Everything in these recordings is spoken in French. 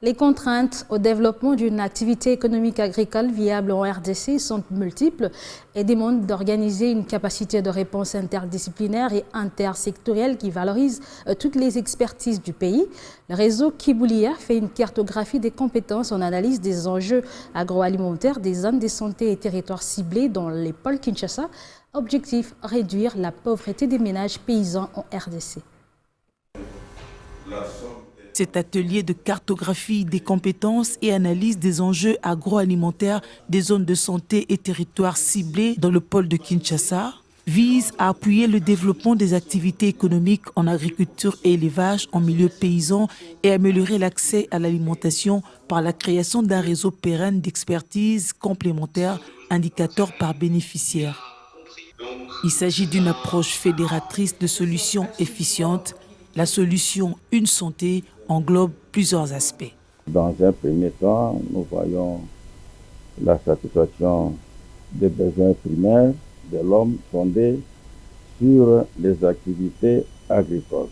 Les contraintes au développement d'une activité économique agricole viable en RDC sont multiples et demandent d'organiser une capacité de réponse interdisciplinaire et intersectorielle qui valorise toutes les expertises du pays. Le réseau Kiboulia fait une cartographie des compétences en analyse des enjeux agroalimentaires des zones de santé et territoires ciblés dans les pôles Kinshasa. Objectif, réduire la pauvreté des ménages paysans en RDC. Cet atelier de cartographie des compétences et analyse des enjeux agroalimentaires des zones de santé et territoires ciblés dans le pôle de Kinshasa vise à appuyer le développement des activités économiques en agriculture et élevage en milieu paysan et améliorer l'accès à l'alimentation par la création d'un réseau pérenne d'expertise complémentaire, indicateur par bénéficiaire. Il s'agit d'une approche fédératrice de solutions efficientes. La solution Une Santé englobe plusieurs aspects. Dans un premier temps, nous voyons la satisfaction des besoins primaires de l'homme fondée sur les activités agricoles.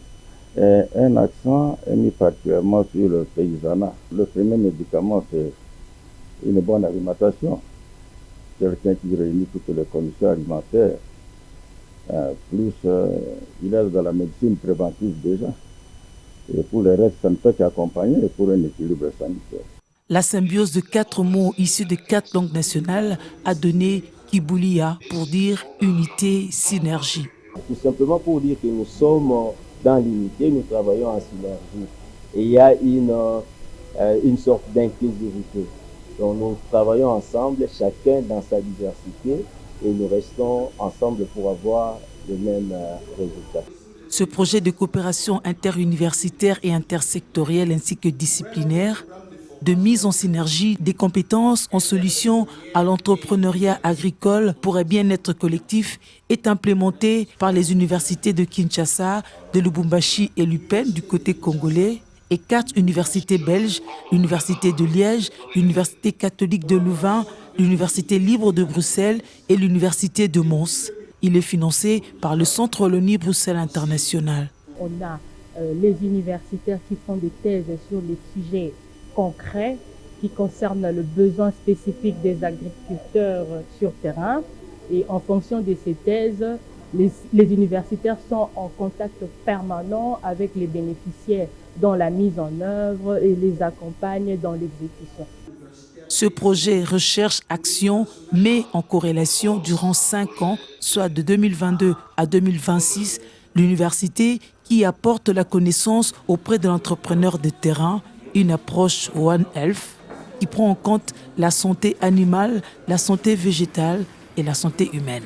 Et un accent est mis particulièrement sur le paysanat. Le premier médicament, c'est une bonne alimentation. Quelqu'un qui réunit toutes les conditions alimentaires. Il est dans la médecine préventive déjà. Et pour le reste, ça ne peut qu'accompagner pour un équilibre sanitaire. La symbiose de 4 mots issus de 4 langues nationales a donné Kiboulia pour dire unité, synergie. Tout simplement pour dire que nous sommes dans l'unité, nous travaillons en synergie. Et il y a une sorte d'inclusivité. Donc nous travaillons ensemble, chacun dans sa diversité, et nous restons ensemble pour avoir le même résultat. Ce projet de coopération interuniversitaire et intersectorielle ainsi que disciplinaire, de mise en synergie des compétences en solution à l'entrepreneuriat agricole pour un bien-être collectif est implémenté par les universités de Kinshasa, de Lubumbashi et l'UPEN du côté congolais et 4 universités belges, l'Université de Liège, l'Université catholique de Louvain, l'Université libre de Bruxelles et l'Université de Mons. Il est financé par le Centre Wallonie-Bruxelles International. On a les universitaires qui font des thèses sur les sujets concrets qui concernent le besoin spécifique des agriculteurs sur terrain. Et en fonction de ces thèses, les universitaires sont en contact permanent avec les bénéficiaires dans la mise en œuvre et les accompagnent dans l'exécution. Ce projet Recherche-Action met en corrélation durant 5 ans, soit de 2022 à 2026, l'université qui apporte la connaissance auprès de l'entrepreneur de terrain, une approche One Health qui prend en compte la santé animale, la santé végétale et la santé humaine.